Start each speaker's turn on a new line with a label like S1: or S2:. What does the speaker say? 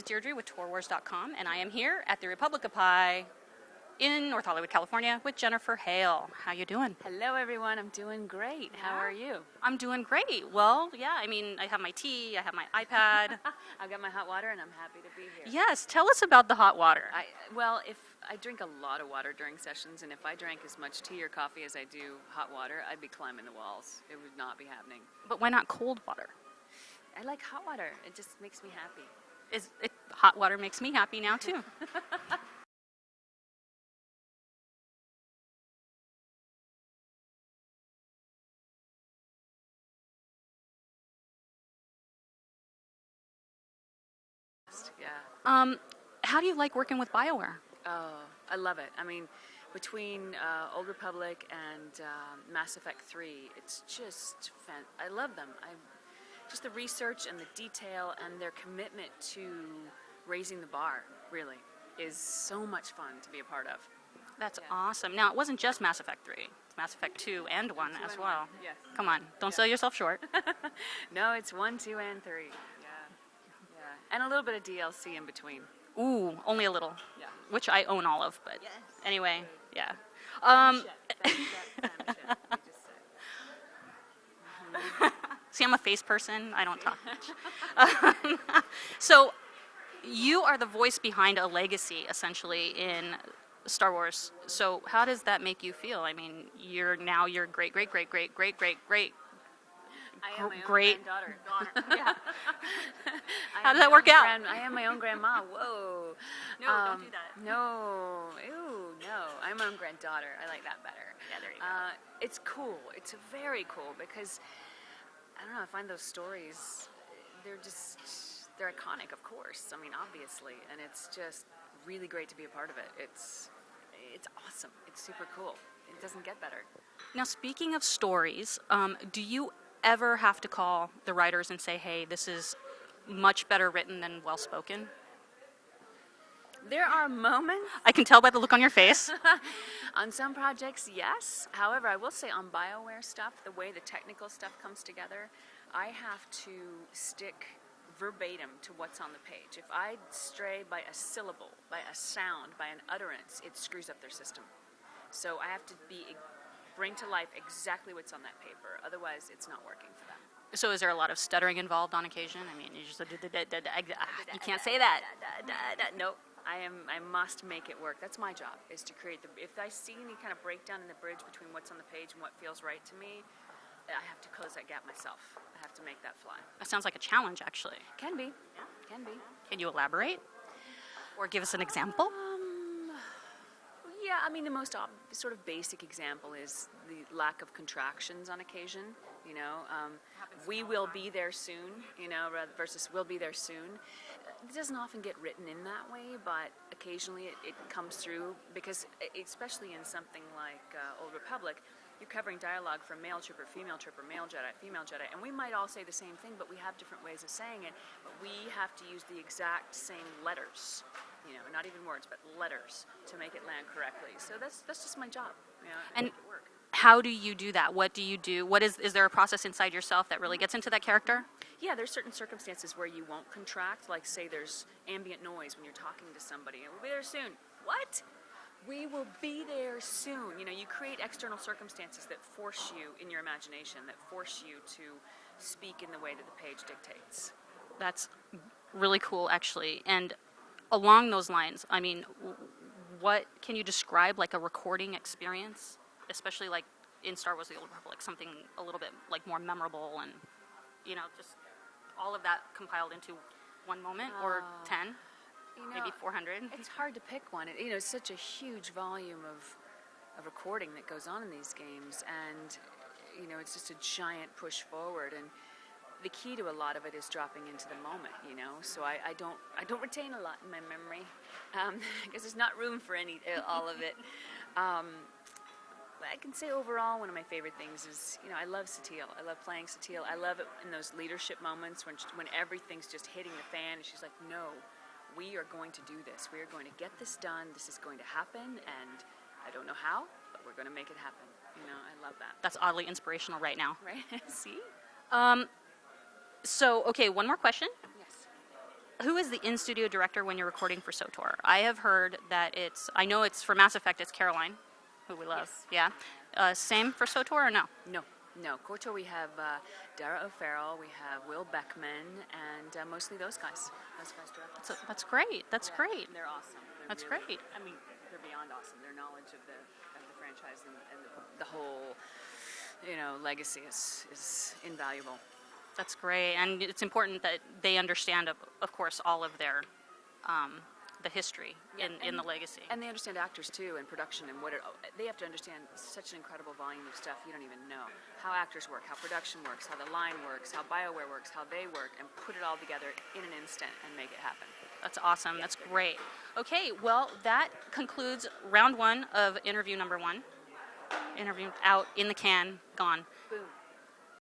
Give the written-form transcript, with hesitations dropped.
S1: Deirdre with TORWars.com, and I am here at the Republic of Pie in North Hollywood, California, with Jennifer Hale. How you doing?
S2: Hello, everyone. I'm doing great. How are you?
S1: I'm doing great. Well, yeah, I mean, I have my tea, I have my iPad.
S2: I've got my hot water, and I'm happy to be here.
S1: Yes, tell us about the hot water.
S2: If I drink a lot of water during sessions, and if I drank as much tea or coffee as I do hot water, I'd be climbing the walls. It would not be happening.
S1: But why not cold water?
S2: I like hot water. It just makes me happy.
S1: Hot water makes me happy now, too.
S2: Yeah.
S1: How do you like working with BioWare?
S2: Oh, I love it. I mean, between Old Republic and Mass Effect 3, it's just I love them. Just the research and the detail and their commitment to raising the bar, really, is so much fun to be a part of.
S1: That's awesome. Now, it wasn't just Mass Effect 3. It's Mass Effect 2 and 1 as well.
S2: Yes.
S1: Come on, don't sell yourself short.
S2: No, it's 1, 2, and 3. Yeah. And a little bit of DLC in between.
S1: Ooh, only a little.
S2: Yeah.
S1: Which I own all of, but
S2: yes.
S1: Anyway, yeah.
S2: FemShep, we just said.
S1: See, I'm a face person. I don't talk much. So, you are the voice behind a legacy, essentially, in Star Wars. So, how does that make you feel? I mean, you're great.
S2: I am my own
S1: Great
S2: granddaughter.
S1: Yeah. How did that work out?
S2: I am my own grandma. Whoa.
S1: No, don't do that.
S2: No. Ew, no. I'm my own granddaughter. I like that better.
S1: Yeah, there you go.
S2: It's cool. It's very cool because, I don't know, I find those stories, they're iconic, of course. I mean, obviously. And it's just really great to be a part of it. It's awesome. It's super cool. It doesn't get better.
S1: Now, speaking of stories, do you ever have to call the writers and say, hey, this is much better written than well spoken?
S2: There are moments.
S1: I can tell by the look on your face.
S2: On some projects, yes. However, I will say on BioWare stuff, the way the technical stuff comes together, I have to stick verbatim to what's on the page. If I stray by a syllable, by a sound, by an utterance, it screws up their system. So I have to bring to life exactly what's on that paper. Otherwise, it's not working for them.
S1: So is there a lot of stuttering involved on occasion? I mean, you just you can't say that.
S2: Nope. I must make it work. That's my job, is to create if I see any kind of breakdown in the bridge between what's on the page and what feels right to me, I have to close that gap myself. I have to make that fly.
S1: That sounds like a challenge, actually.
S2: Can be. Can be.
S1: Can you elaborate? Or give us an example?
S2: Yeah, I mean, the most sort of basic example is the lack of contractions on occasion. You know, we will be there soon, you know, versus we'll be there soon. It doesn't often get written in that way, but occasionally it comes through because, especially in something like Old Republic, you're covering dialogue from male trooper, female trooper, male Jedi, female Jedi, and we might all say the same thing, but we have different ways of saying it, but we have to use the exact same letters. You know, not even words, but letters to make it land correctly. So that's just my job. You know,
S1: and
S2: make it work.
S1: How do you do that? What do you do? Is there a process inside yourself that really gets into that character?
S2: Yeah, there's certain circumstances where you won't contract. Like, say there's ambient noise when you're talking to somebody. And we'll be there soon. What? We will be there soon. You know, you create external circumstances that force you in your imagination, that force you to speak in the way that the page dictates.
S1: That's really cool, actually. And along those lines, I mean, what can you describe like a recording experience, especially like in Star Wars: The Old Republic, something a little bit like more memorable and, you know, just all of that compiled into one moment or 10, maybe 400?
S2: It's hard to pick one. You know, it's such a huge volume of recording that goes on in these games, and, you know, it's just a giant push forward. And the key to a lot of it is dropping into the moment, you know. So I don't retain a lot in my memory because there's not room for all of it. I can say overall, one of my favorite things is, you know, I love Satele. I love playing Satele. I love it in those leadership moments when everything's just hitting the fan, and she's like, "No, we are going to do this. We are going to get this done. This is going to happen, and I don't know how, but we're going to make it happen." You know, I love that.
S1: That's oddly inspirational right now.
S2: Right? See?
S1: So, okay, one more question.
S2: Yes.
S1: who is the in-studio director when you're recording for SWTOR? I have heard that I know it's for Mass Effect, it's Caroline, who we love.
S2: Yes.
S1: Yeah. Same for SWTOR or no?
S2: No. KOTOR, we have Dara O'Farrell, we have Will Beckman, and mostly those guys. Those guys direct.
S1: That's great. That's great.
S2: They're awesome.
S1: That's
S2: really,
S1: great.
S2: I mean, they're beyond awesome. Their knowledge of the franchise and the whole, legacy is invaluable.
S1: That's great, and it's important that they understand, of course, all of their the history in the legacy.
S2: And they understand actors too, and production, and they have to understand such an incredible volume of stuff you don't even know. How actors work, how production works, how the line works, how BioWare works, how they work, and put it all together in an instant and make it happen.
S1: That's awesome. That's great. Okay, well, that concludes round 1 of interview number 1. Interview out, in the can, gone.
S2: Boom.